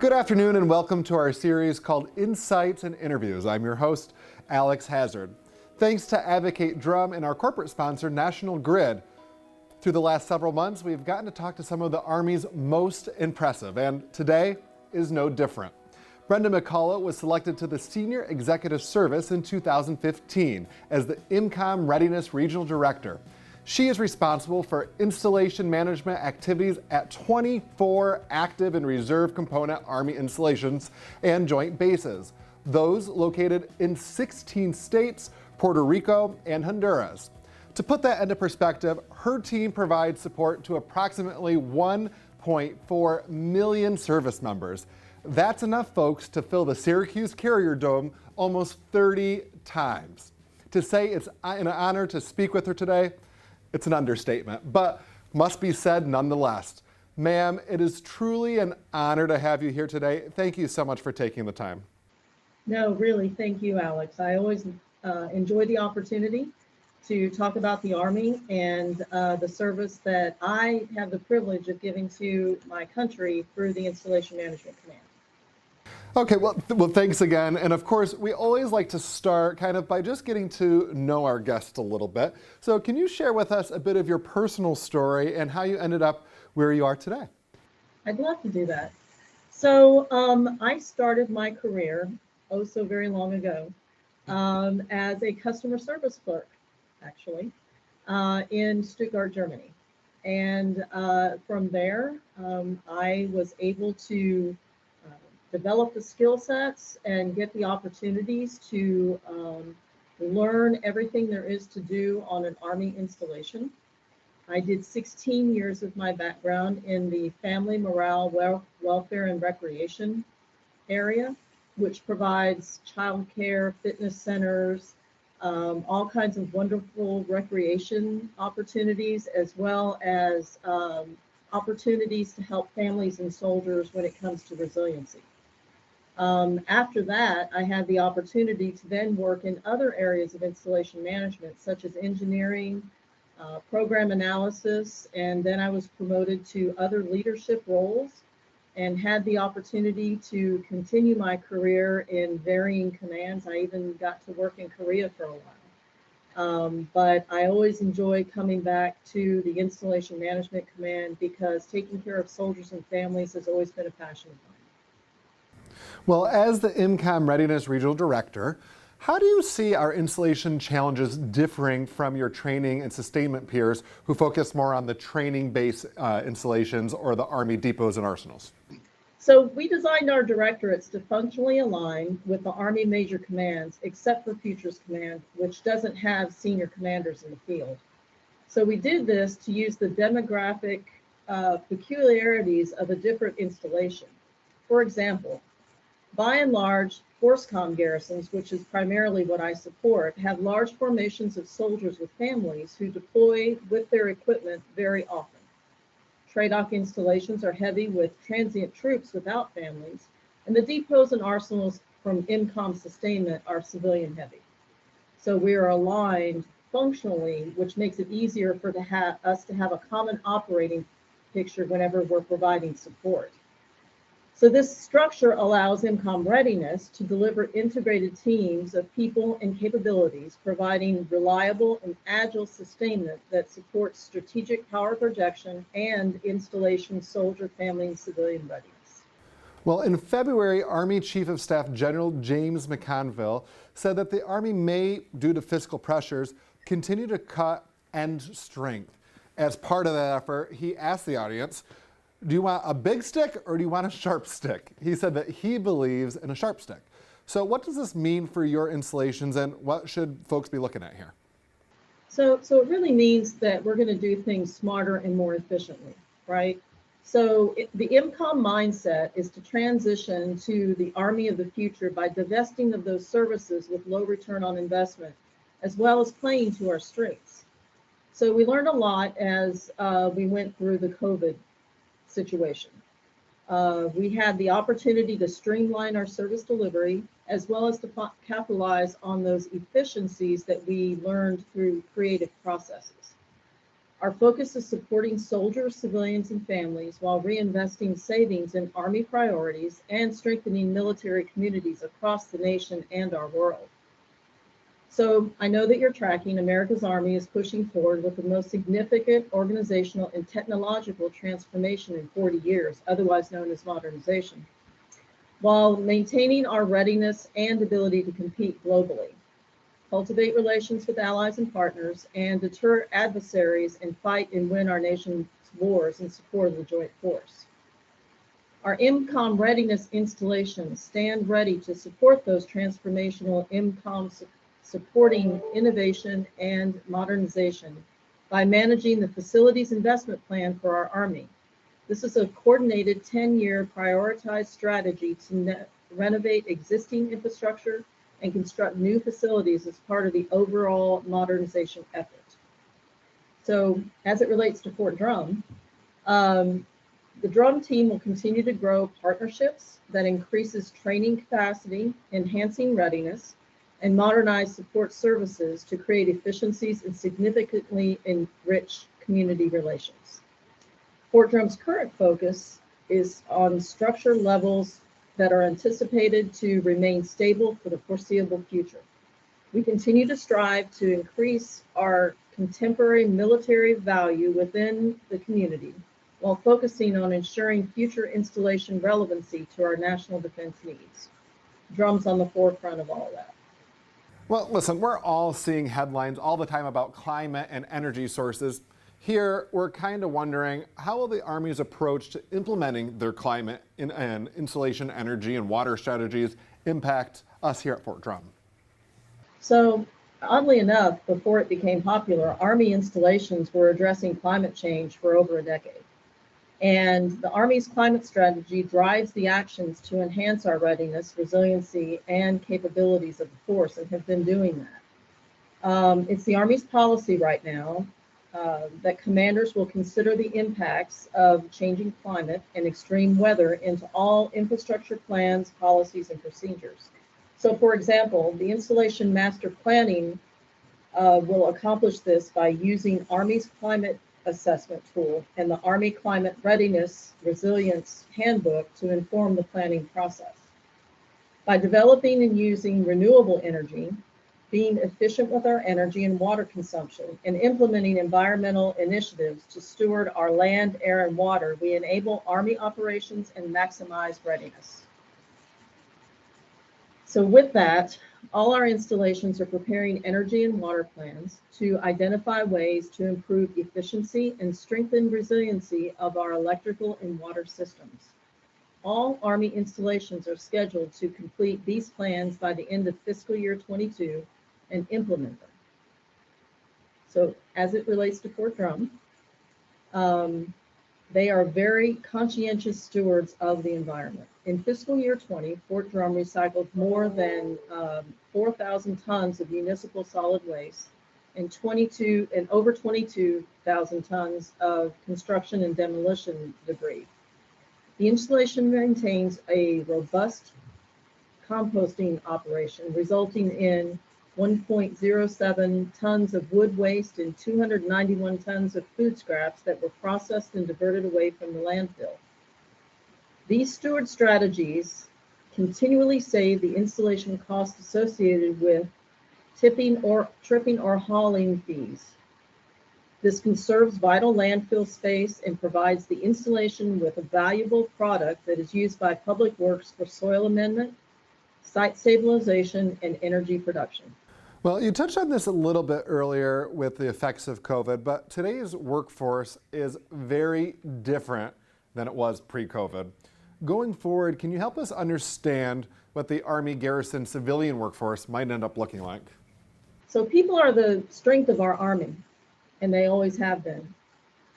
Good afternoon and welcome to our series called Insights and Interviews. I'm your host, Alex Hazard. Thanks to Advocate Drum and our corporate sponsor, National Grid. Through the last several months, we've gotten to talk to some of the Army's most impressive, and today is no different. Brenda McCullough was selected to the Senior Executive Service in 2015 as the IMCOM Readiness Regional Director. She is responsible for installation management activities at 24 active and reserve component Army installations and joint bases, those located in 16 states, Puerto Rico, and Honduras. To put that into perspective, her team provides support to approximately 1.4 million service members. That's enough folks to fill the Syracuse Carrier Dome almost 30 times. To say it's an honor to speak with her today, it's an understatement, but must be said nonetheless. Ma'am, it is truly an honor to have you here today. Thank you so much for taking the time. No, really, thank you, Alex. I always enjoy the opportunity to talk about the Army and the service that I have the privilege of giving to my country through the Installation Management Command. Okay, well, thanks again. And of course, we always like to start kind of by just getting to know our guest a little bit. So can you share with us a bit of your personal story and how you ended up where you are today? I'd love to do that. So I started my career, oh so very long ago, as a customer service clerk, actually, in Stuttgart, Germany. And from there, I was able to develop the skill sets and get the opportunities to learn everything there is to do on an Army installation. I did 16 years of my background in the family, morale, welfare, and recreation area, which provides childcare, fitness centers, all kinds of wonderful recreation opportunities, as well as opportunities to help families and soldiers when it comes to resiliency. After that, I had the opportunity to then work in other areas of installation management, such as engineering, program analysis, and then I was promoted to other leadership roles and had the opportunity to continue my career in varying commands. I even got to work in Korea for a while. But I always enjoy coming back to the Installation Management Command because taking care of soldiers and families has always been a passion of mine. Well, as the IMCOM Readiness Regional Director, how do you see our installation challenges differing from your training and sustainment peers who focus more on the training-based installations or the Army depots and arsenals? So we designed our directorates to functionally align with the Army major commands, except for Futures Command, which doesn't have senior commanders in the field. So we did this to use the demographic peculiarities of a different installation. For example, by and large, FORSCOM garrisons, which is primarily what I support, have large formations of soldiers with families who deploy with their equipment very often. TRADOC installations are heavy with transient troops without families, and the depots and arsenals from IMCOM sustainment are civilian heavy. So we are aligned functionally, which makes it easier for us to have a common operating picture whenever we're providing support. So this structure allows IMCOM Readiness to deliver integrated teams of people and capabilities, providing reliable and agile sustainment that supports strategic power projection and installation soldier, family, and civilian readiness. Well, in February, Army Chief of Staff General James McCullough said that the Army may, due to fiscal pressures, continue to cut end strength. As part of that effort, he asked the audience, do you want a big stick or do you want a sharp stick? He said that he believes in a sharp stick. So what does this mean for your installations and what should folks be looking at here? So it really means that we're going to do things smarter and more efficiently, right? So the IMCOM mindset is to transition to the Army of the future by divesting of those services with low return on investment, as well as playing to our strengths. So we learned a lot as we went through the COVID situation. We had the opportunity to streamline our service delivery, as well as to capitalize on those efficiencies that we learned through creative processes. Our focus is supporting soldiers, civilians, and families while reinvesting savings in Army priorities and strengthening military communities across the nation and our world. So I know that you're tracking America's Army is pushing forward with the most significant organizational and technological transformation in 40 years, otherwise known as modernization, while maintaining our readiness and ability to compete globally, cultivate relations with allies and partners, and deter adversaries and fight and win our nation's wars in support of the joint force. Our IMCOM readiness installations stand ready to support those transformational IMCOM supporting innovation and modernization by managing the facilities investment plan for our Army. This is a coordinated 10-year prioritized strategy to renovate existing infrastructure and construct new facilities as part of the overall modernization effort. So as it relates to Fort Drum, the Drum team will continue to grow partnerships that increases training capacity, enhancing readiness, and modernize support services to create efficiencies and significantly enrich community relations. Fort Drum's current focus is on structure levels that are anticipated to remain stable for the foreseeable future. We continue to strive to increase our contemporary military value within the community while focusing on ensuring future installation relevancy to our national defense needs. Drum's on the forefront of all of that. Well, listen, we're all seeing headlines all the time about climate and energy sources. Here, we're kind of wondering, how will the Army's approach to implementing their climate and insulation energy and water strategies impact us here at Fort Drum? So, oddly enough, before it became popular, Army installations were addressing climate change for over a decade. And the Army's climate strategy drives the actions to enhance our readiness, resiliency, and capabilities of the force, and have been doing that. It's the Army's policy right now that commanders will consider the impacts of changing climate and extreme weather into all infrastructure plans, policies, and procedures. So, for example, the installation master planning will accomplish this by using Army's climate assessment tool and the Army Climate Readiness Resilience Handbook to inform the planning process. By developing and using renewable energy, being efficient with our energy and water consumption, and implementing environmental initiatives to steward our land, air, and water, we enable Army operations and maximize readiness. So with that, all our installations are preparing energy and water plans to identify ways to improve efficiency and strengthen resiliency of our electrical and water systems. All Army installations are scheduled to complete these plans by the end of fiscal year 22 and implement them. So as it relates to Fort Drum, they are very conscientious stewards of the environment. In fiscal year 20, Fort Drum recycled more than 4,000 tons of municipal solid waste and over 22,000 tons of construction and demolition debris. The installation maintains a robust composting operation, resulting in 1.07 tons of wood waste and 291 tons of food scraps that were processed and diverted away from the landfill. These steward strategies continually save the installation costs associated with tripping or hauling fees. This conserves vital landfill space and provides the installation with a valuable product that is used by Public Works for soil amendment, site stabilization, and energy production. Well, you touched on this a little bit earlier with the effects of COVID, but today's workforce is very different than it was pre-COVID. Going forward, can you help us understand what the Army Garrison civilian workforce might end up looking like? So people are the strength of our Army, and they always have been.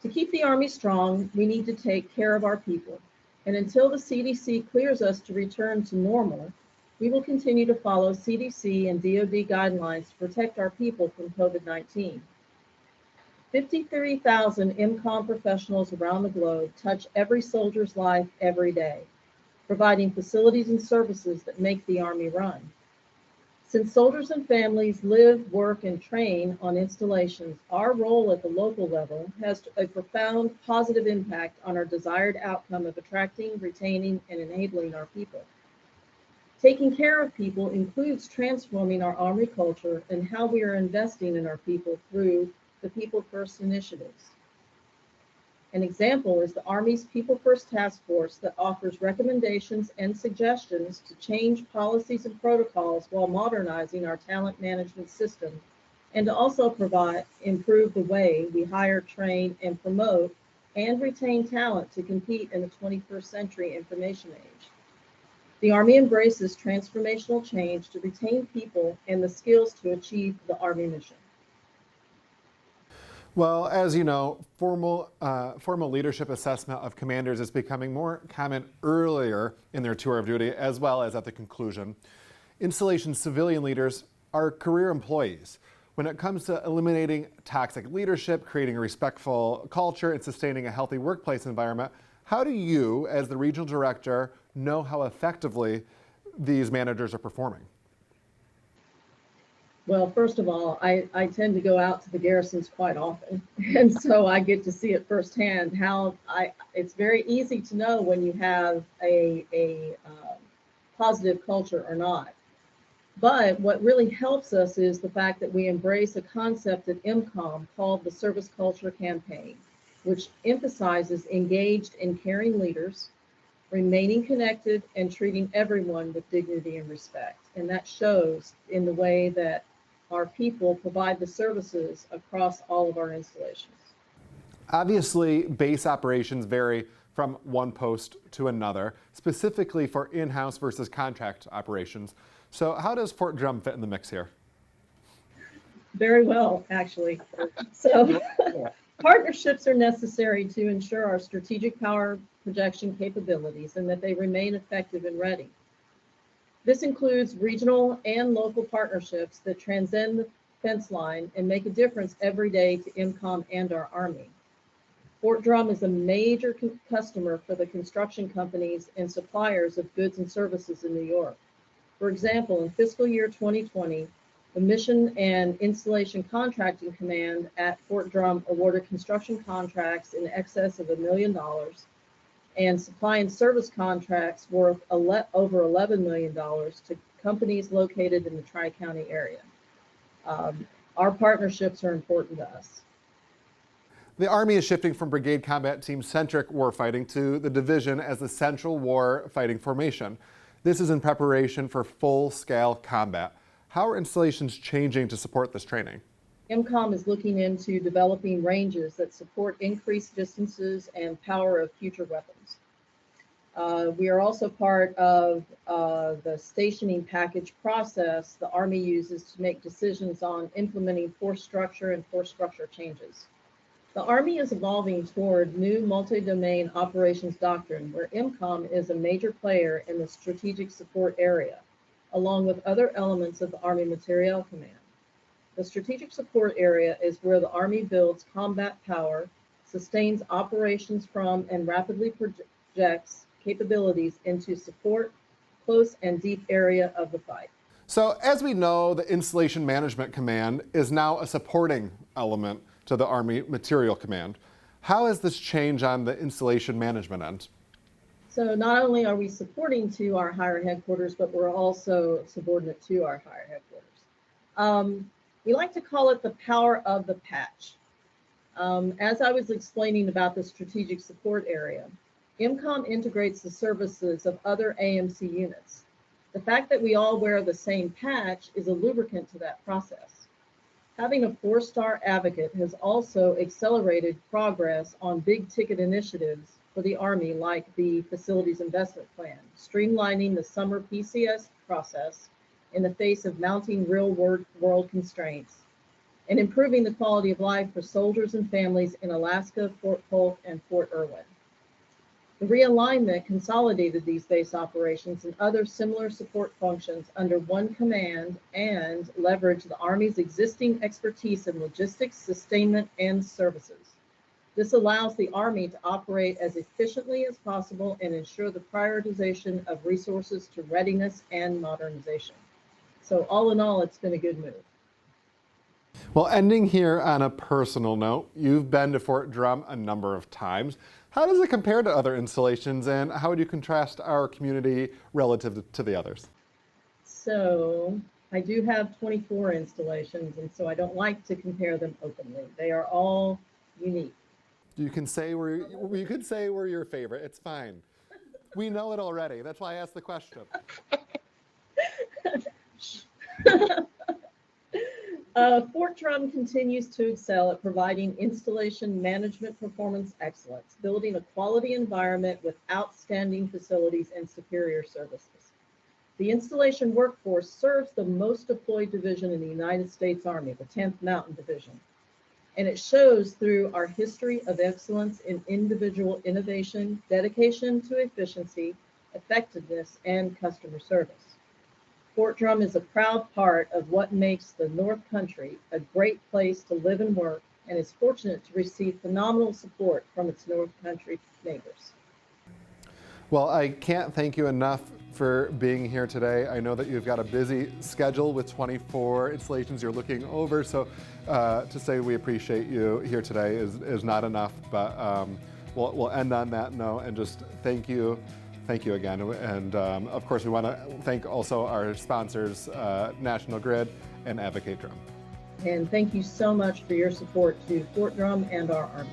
To keep the Army strong, we need to take care of our people. And until the CDC clears us to return to normal, we will continue to follow CDC and DoD guidelines to protect our people from COVID-19. 53,000 IMCOM professionals around the globe touch every soldier's life every day, providing facilities and services that make the Army run. Since soldiers and families live, work, and train on installations, our role at the local level has a profound positive impact on our desired outcome of attracting, retaining, and enabling our people. Taking care of people includes transforming our Army culture and how we are investing in our people through the People First initiatives. An example is the Army's People First Task Force that offers recommendations and suggestions to change policies and protocols while modernizing our talent management system, and to also improve the way we hire, train, and promote and retain talent to compete in the 21st century information age. The Army embraces transformational change to retain people and the skills to achieve the Army mission. Well, as you know, formal leadership assessment of commanders is becoming more common earlier in their tour of duty as well as at the conclusion. Installation civilian leaders are career employees. When it comes to eliminating toxic leadership, creating a respectful culture, and sustaining a healthy workplace environment, how do you, as the regional director, know how effectively these managers are performing? Well, first of all, I tend to go out to the garrisons quite often, and so I get to see it firsthand it's very easy to know when you have a positive culture or not. But what really helps us is the fact that we embrace a concept at IMCOM called the Service Culture Campaign, which emphasizes engaged and caring leaders, remaining connected, and treating everyone with dignity and respect. And that shows in the way that our people provide the services across all of our installations. Obviously, base operations vary from one post to another, specifically for in-house versus contract operations. So how does Fort Drum fit in the mix here? Very well, actually. So partnerships are necessary to ensure our strategic power projection capabilities and that they remain effective and ready. This includes regional and local partnerships that transcend the fence line and make a difference every day to IMCOM and our Army. Fort Drum is a major customer for the construction companies and suppliers of goods and services in New York. For example, in fiscal year 2020, the Mission and Installation Contracting Command at Fort Drum awarded construction contracts in excess of $1 million and supply and service contracts worth over $11 million to companies located in the Tri-County area. Our partnerships are important to us. The Army is shifting from brigade combat team-centric warfighting to the division as the central war fighting formation. This is in preparation for full-scale combat. How are installations changing to support this training? IMCOM is looking into developing ranges that support increased distances and power of future weapons. We are also part of the stationing package process the Army uses to make decisions on implementing force structure and force structure changes. The Army is evolving toward new multi-domain operations doctrine where IMCOM is a major player in the strategic support area, along with other elements of the Army Materiel Command. The strategic support area is where the Army builds combat power, sustains operations from, and rapidly projects capabilities into support close and deep area of the fight. So as we know, the Installation Management Command is now a supporting element to the Army Materiel Command. How has this changed on the installation management end? So not only are we supporting to our higher headquarters, but we're also subordinate to our higher headquarters. We like to call it the power of the patch. As I was explaining about the strategic support area, IMCOM integrates the services of other AMC units. The fact that we all wear the same patch is a lubricant to that process. Having a 4-star advocate has also accelerated progress on big ticket initiatives for the Army, like the Facilities Investment Plan, streamlining the summer PCS process in the face of mounting real-world constraints, and improving the quality of life for soldiers and families in Alaska, Fort Polk, and Fort Irwin. The realignment consolidated these base operations and other similar support functions under one command and leveraged the Army's existing expertise in logistics, sustainment, and services. This allows the Army to operate as efficiently as possible and ensure the prioritization of resources to readiness and modernization. So all in all, it's been a good move. Well, ending here on a personal note, you've been to Fort Drum a number of times. How does it compare to other installations, and how would you contrast our community relative to the others? So I do have 24 installations, and so I don't like to compare them openly. They are all unique. You can say you could say we're your favorite. It's fine. We know it already. That's why I asked the question. Fort Drum continues to excel at providing installation management performance excellence, building a quality environment with outstanding facilities and superior services. The installation workforce serves the most deployed division in the United States Army, the 10th Mountain Division, and it shows through our history of excellence in individual innovation, dedication to efficiency, effectiveness, and customer service. Fort Drum is a proud part of what makes the North Country a great place to live and work, and is fortunate to receive phenomenal support from its North Country neighbors. Well, I can't thank you enough for being here today. I know that you've got a busy schedule with 24 installations you're looking over, so to say we appreciate you here today is not enough, but we'll end on that note and just thank you again. And of course, we want to thank also our sponsors, National Grid and Advocate Drum. And thank you so much for your support to Fort Drum and our Army.